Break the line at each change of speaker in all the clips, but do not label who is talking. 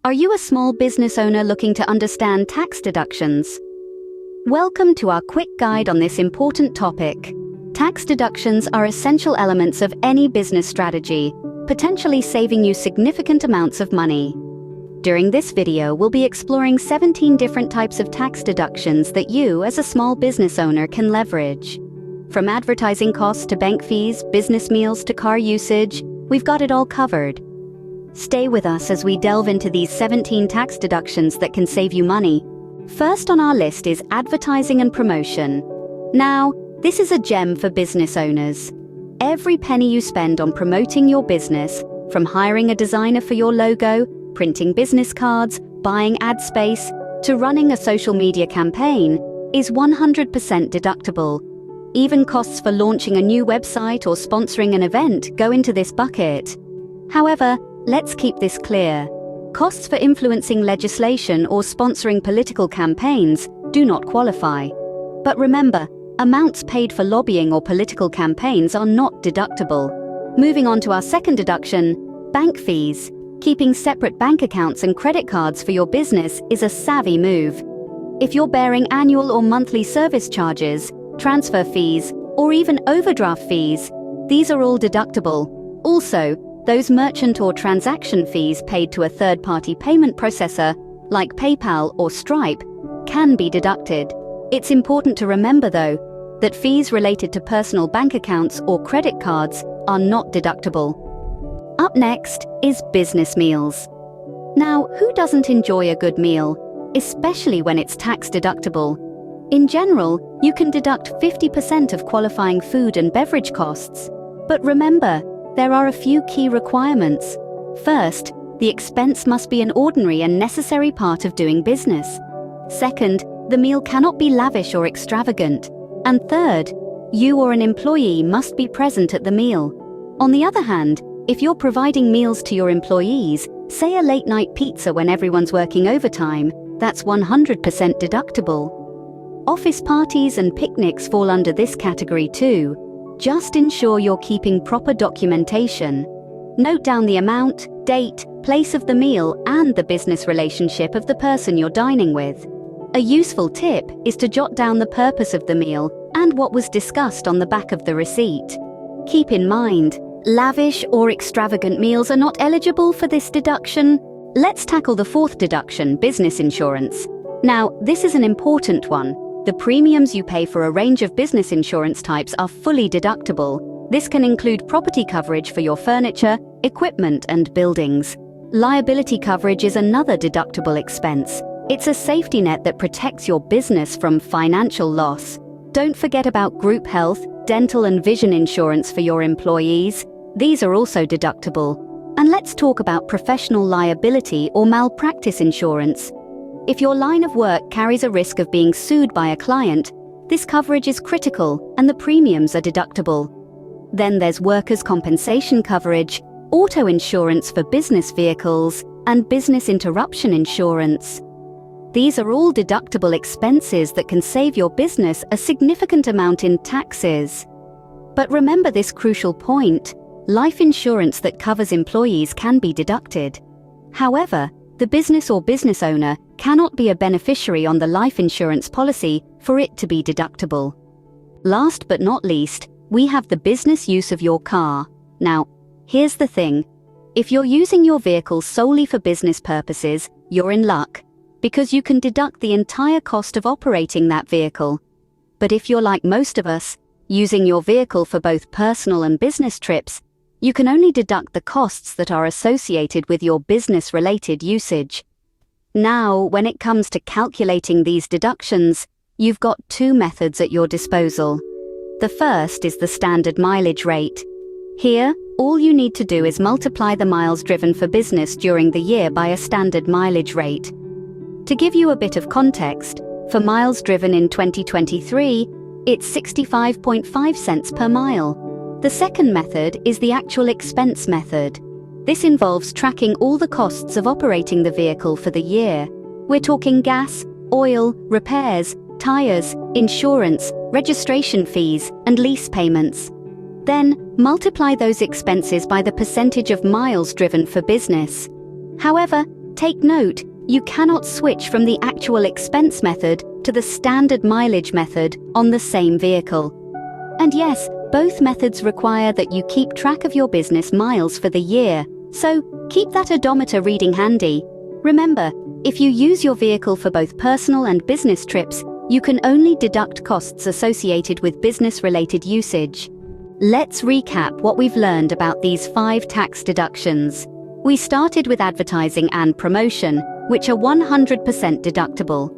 Are you a small business owner looking to understand tax deductions? Welcome to our quick guide on this important topic. Tax deductions are essential elements of any business strategy, potentially saving you significant amounts of money. During this video, we'll be exploring 17 different types of tax deductions that you, as a small business owner, can leverage. From advertising costs to bank fees, business meals to car usage, we've got it all covered. Stay with us as we delve into these 17 tax deductions that can save you money. First on our list is advertising and promotion. Now, this is a gem for business owners. Every penny you spend on promoting your business, from hiring a designer for your logo, printing business cards, buying ad space, to running a social media campaign, is 100% deductible. Even costs for launching a new website or sponsoring an event go into this bucket. However, let's keep this clear. Costs for influencing legislation or sponsoring political campaigns do not qualify. But remember, amounts paid for lobbying or political campaigns are not deductible. Moving on to our second deduction, bank fees. Keeping separate bank accounts and credit cards for your business is a savvy move. If you're bearing annual or monthly service charges, transfer fees, or even overdraft fees, these are all deductible. Also, those merchant or transaction fees paid to a third-party payment processor, like PayPal or Stripe, can be deducted. It's important to remember, though, that fees related to personal bank accounts or credit cards are not deductible. Up next is business meals. Now, who doesn't enjoy a good meal, especially when it's tax deductible? In general, you can deduct 50% of qualifying food and beverage costs. But remember, there are a few key requirements. First, the expense must be an ordinary and necessary part of doing business. Second, the meal cannot be lavish or extravagant. And third, you or an employee must be present at the meal. On the other hand, if you're providing meals to your employees, say a late-night pizza when everyone's working overtime, that's 100% deductible. Office parties and picnics fall under this category too. Just ensure you're keeping proper documentation. Note down the amount, date, place of the meal, and the business relationship of the person you're dining with. A useful tip is to jot down the purpose of the meal and what was discussed on the back of the receipt. Keep in mind, lavish or extravagant meals are not eligible for this deduction. Let's tackle the fourth deduction, business insurance. Now, this is an important one. The premiums you pay for a range of business insurance types are fully deductible. This can include property coverage for your furniture, equipment, and buildings. Liability coverage is another deductible expense. It's a safety net that protects your business from financial loss. Don't forget about group health, dental, and vision insurance for your employees. These are also deductible. And let's talk about professional liability or malpractice insurance. If your line of work carries a risk of being sued by a client, this coverage is critical and the premiums are deductible. Then there's workers' compensation coverage, auto insurance for business vehicles, and business interruption insurance. These are all deductible expenses that can save your business a significant amount in taxes. But remember this crucial point: life insurance that covers employees can be deducted. However, the business or business owner cannot be a beneficiary on the life insurance policy for it to be deductible. Last but not least, we have the business use of your car. Now, here's the thing. If you're using your vehicle solely for business purposes, you're in luck, because you can deduct the entire cost of operating that vehicle. But if you're like most of us, using your vehicle for both personal and business trips, you can only deduct the costs that are associated with your business-related usage. Now, when it comes to calculating these deductions, you've got two methods at your disposal. The first is the standard mileage rate. Here, all you need to do is multiply the miles driven for business during the year by a standard mileage rate. To give you a bit of context, for miles driven in 2023, it's 65.5 cents per mile. The second method is the actual expense method. This involves tracking all the costs of operating the vehicle for the year. We're talking gas, oil, repairs, tires, insurance, registration fees, and lease payments. Then, multiply those expenses by the percentage of miles driven for business. However, Take note, you cannot switch from the actual expense method to the standard mileage method on the same vehicle. And yes, both methods require that you keep track of your business miles for the year, so keep that odometer reading handy. Remember, if you use your vehicle for both personal and business trips, you can only deduct costs associated with business-related usage. Let's recap what we've learned about these 5 tax deductions. We started with advertising and promotion, which are 100% deductible.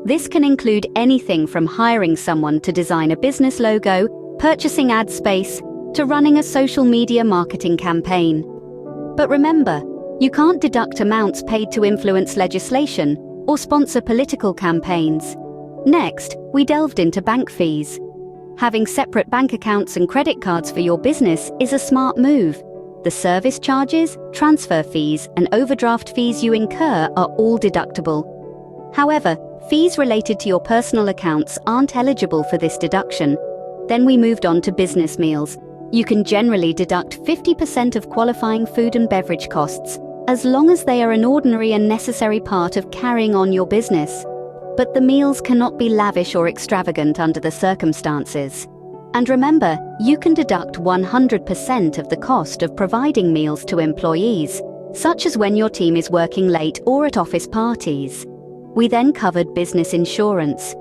This can include anything from hiring someone to design a business logo, purchasing ad space, to running a social media marketing campaign. But remember, you can't deduct amounts paid to influence legislation or sponsor political campaigns. Next, we delved into bank fees. Having separate bank accounts and credit cards for your business is a smart move. The service charges, transfer fees, and overdraft fees you incur are all deductible. However, fees related to your personal accounts aren't eligible for this deduction. Then we moved on to business meals. You can generally deduct 50% of qualifying food and beverage costs, as long as they are an ordinary and necessary part of carrying on your business. But the meals cannot be lavish or extravagant under the circumstances. And remember, you can deduct 100% of the cost of providing meals to employees, such as when your team is working late or at office parties. We then covered business insurance.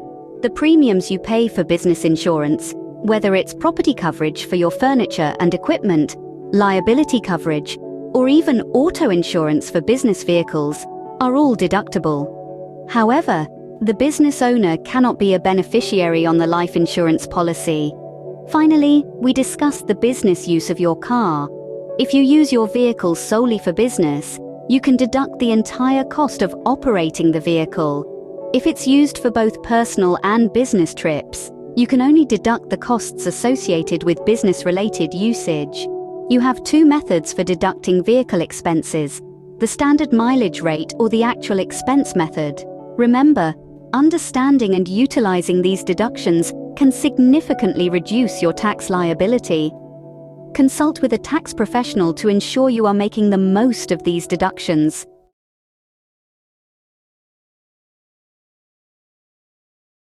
The premiums you pay for business insurance, whether it's property coverage for your furniture and equipment, liability coverage, or even auto insurance for business vehicles, are all deductible. However, the business owner cannot be a beneficiary on the life insurance policy. Finally, we discussed the business use of your car. If you use your vehicle solely for business, you can deduct the entire cost of operating the vehicle. If it's used for both personal and business trips, you can only deduct the costs associated with business-related usage. You have 2 methods for deducting vehicle expenses: the standard mileage rate or the actual expense method. Remember, understanding and utilizing these deductions can significantly reduce your tax liability. Consult with a tax professional to ensure you are making the most of these deductions.